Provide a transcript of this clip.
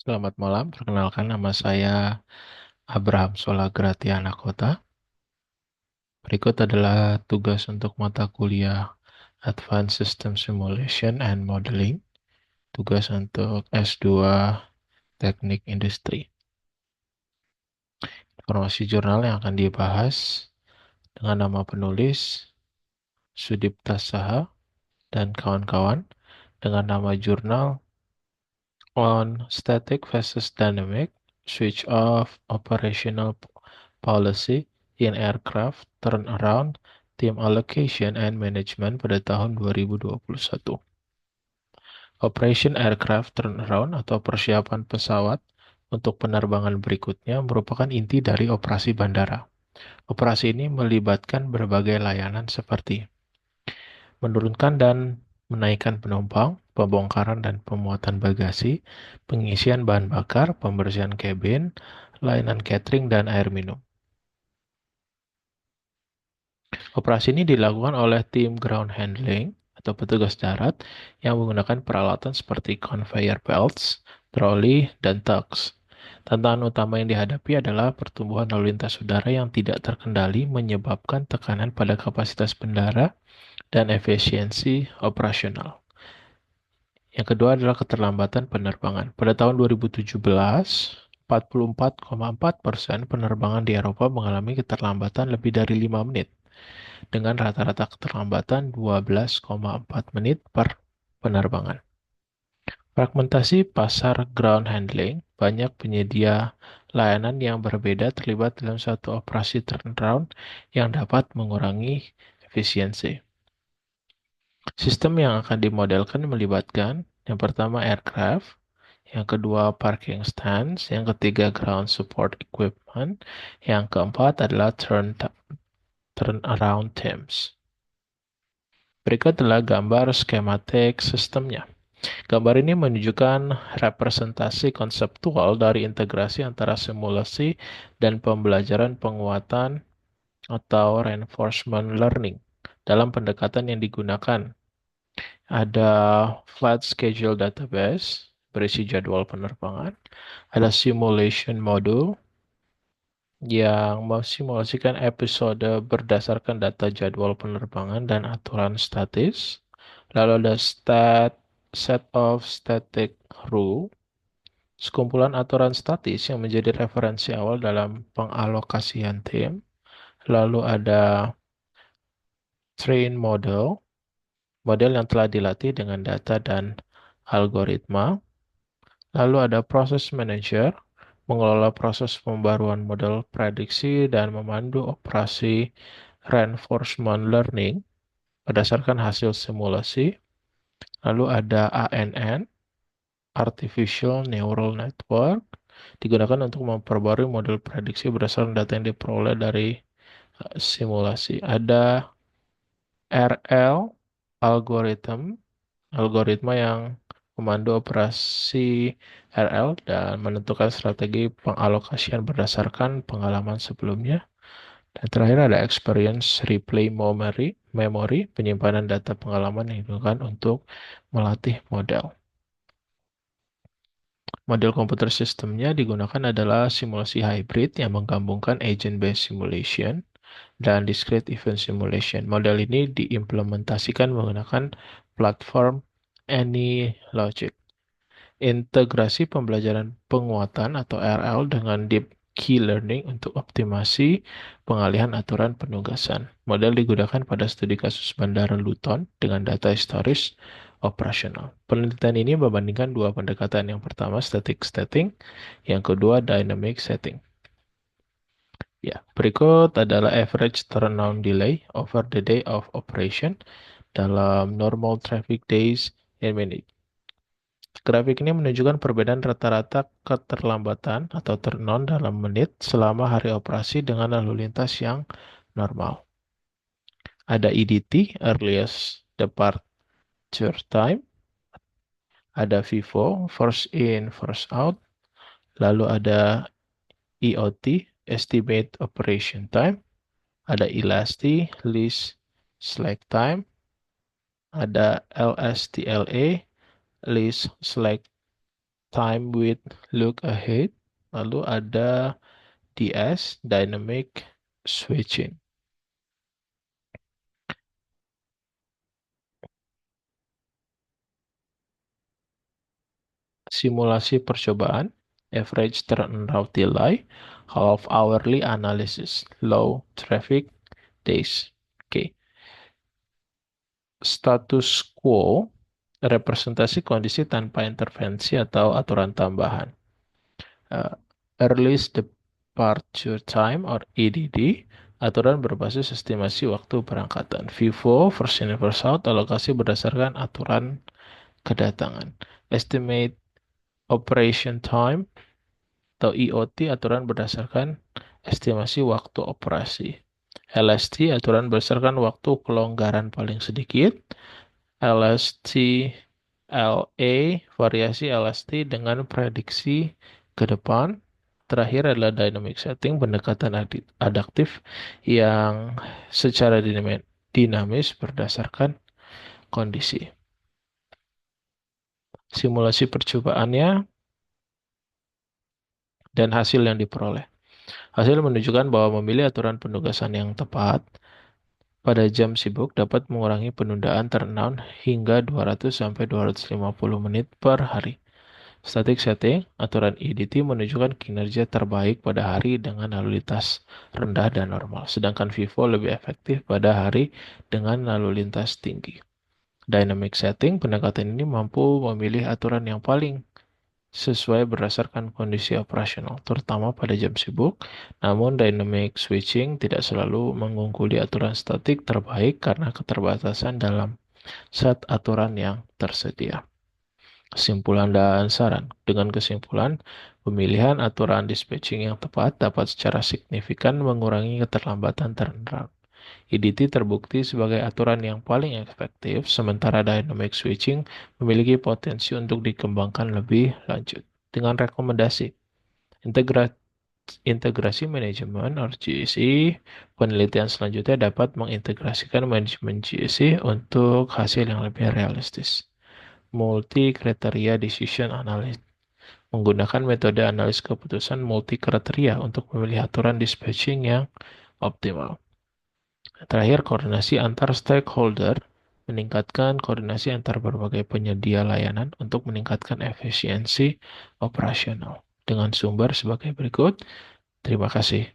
Selamat malam, perkenalkan nama saya Abraham Solagratianakota. Berikut adalah tugas untuk mata kuliah Advanced System Simulation and Modeling, tugas untuk S2 Teknik Industri. Informasi jurnal yang akan dibahas dengan nama penulis Sudipta Saha dan kawan-kawan, dengan nama jurnal On Static versus Dynamic Switch Off Operational Policy in Aircraft Turnaround Team Allocation and Management pada tahun 2021. Operation Aircraft Turnaround atau persiapan pesawat untuk penerbangan berikutnya merupakan inti dari operasi bandara. Operasi ini melibatkan berbagai layanan seperti menurunkan dan menaikkan penumpang, pembongkaran dan pemuatan bagasi, pengisian bahan bakar, pembersihan kabin, layanan catering, dan air minum. Operasi ini dilakukan oleh tim ground handling atau petugas darat yang menggunakan peralatan seperti conveyor belts, troli, dan tugs. Tantangan utama yang dihadapi adalah pertumbuhan lalu lintas udara yang tidak terkendali menyebabkan tekanan pada kapasitas bandara dan efisiensi operasional. Yang kedua adalah keterlambatan penerbangan. Pada tahun 2017, 44,4% penerbangan di Eropa mengalami keterlambatan lebih dari 5 menit, dengan rata-rata keterlambatan 12,4 menit per penerbangan. Fragmentasi pasar ground handling, banyak penyedia layanan yang berbeda terlibat dalam satu operasi turnaround yang dapat mengurangi efisiensi. Sistem yang akan dimodelkan melibatkan yang pertama aircraft, yang kedua parking stands, yang ketiga ground support equipment, yang keempat adalah turnaround teams. Berikut adalah gambar skematik sistemnya. Gambar ini menunjukkan representasi konseptual dari integrasi antara simulasi dan pembelajaran penguatan atau reinforcement learning dalam pendekatan yang digunakan. Ada flight schedule database berisi jadwal penerbangan, ada simulation module yang memsimulasikan episode berdasarkan data jadwal penerbangan dan aturan statis. Lalu ada set of static rule, sekumpulan aturan statis yang menjadi referensi awal dalam pengalokasian tim. Lalu ada train model, model yang telah dilatih dengan data dan algoritma. Lalu ada proses manager, mengelola proses pembaruan model prediksi dan memandu operasi reinforcement learning berdasarkan hasil simulasi. Lalu ada ANN, Artificial Neural Network, digunakan untuk memperbarui model prediksi berdasarkan data yang diperoleh dari simulasi. Ada RL, algoritma yang memandu operasi RL dan menentukan strategi pengalokasian berdasarkan pengalaman sebelumnya. Dan terakhir ada experience replay memory, penyimpanan data pengalaman yang digunakan untuk melatih model. Model komputer sistemnya digunakan adalah simulasi hybrid yang menggabungkan agent-based simulation dan discrete event simulation. Model ini diimplementasikan menggunakan platform AnyLogic. Integrasi pembelajaran penguatan atau RL dengan Deep Key Learning untuk optimasi pengalihan aturan penugasan. Model digunakan pada studi kasus Bandara Luton dengan data historis operasional. Penelitian ini membandingkan dua pendekatan. Yang pertama static setting, yang kedua dynamic setting. Ya, berikut adalah average turnaround delay over the day of operation dalam normal traffic days in minute. Grafik ini menunjukkan perbedaan rata-rata keterlambatan atau turnaround dalam menit selama hari operasi dengan lalu lintas yang normal. Ada EDT, Earliest Departure Time. Ada FIFO, First In, First Out. Lalu ada EOT, Estimate Operation Time. Ada ELAST, Least Slack Time. Ada LSTLA, Least Slack time with look ahead. Lalu ada DS, dynamic switching. Simulasi percobaan, average turnaround delay, half hourly analysis, low traffic days. Oke, status quo, representasi kondisi tanpa intervensi atau aturan tambahan. Uh, Earliest departure time or EDD, aturan berbasis estimasi waktu berangkatan. FIFO, first in first out, alokasi berdasarkan aturan kedatangan. Estimate operation time atau EOT, aturan berdasarkan estimasi waktu operasi. LST, aturan berdasarkan waktu kelonggaran paling sedikit. LST LA, variasi LST dengan prediksi ke depan. Terakhir adalah dynamic setting, pendekatan adaptif yang secara dinamis berdasarkan kondisi. Simulasi percobaannya dan hasil yang diperoleh. Hasil menunjukkan bahwa memilih aturan penugasan yang tepat pada jam sibuk dapat mengurangi penundaan turnaround hingga 200 sampai 250 menit per hari. Static setting, aturan EDT menunjukkan kinerja terbaik pada hari dengan lalu lintas rendah dan normal, sedangkan FIFO lebih efektif pada hari dengan lalu lintas tinggi. Dynamic setting, pendekatan ini mampu memilih aturan yang paling sesuai berdasarkan kondisi operasional, terutama pada jam sibuk. Namun, dynamic switching tidak selalu mengungguli aturan statik terbaik karena keterbatasan dalam set aturan yang tersedia. Kesimpulan dan saran. Dengan kesimpulan, pemilihan aturan dispatching yang tepat dapat secara signifikan mengurangi keterlambatan turnaround. EDT terbukti sebagai aturan yang paling efektif, sementara dynamic switching memiliki potensi untuk dikembangkan lebih lanjut. Dengan rekomendasi, integrasi integrasi manajemen atau GSI, penelitian selanjutnya dapat mengintegrasikan manajemen GSI untuk hasil yang lebih realistis. Multi kriteria decision analysis menggunakan metode analis keputusan multi kriteria untuk memilih aturan dispatching yang optimal. Terakhir, koordinasi antar stakeholder, meningkatkan koordinasi antar berbagai penyedia layanan untuk meningkatkan efisiensi operasional. Dengan sumber sebagai berikut. Terima kasih.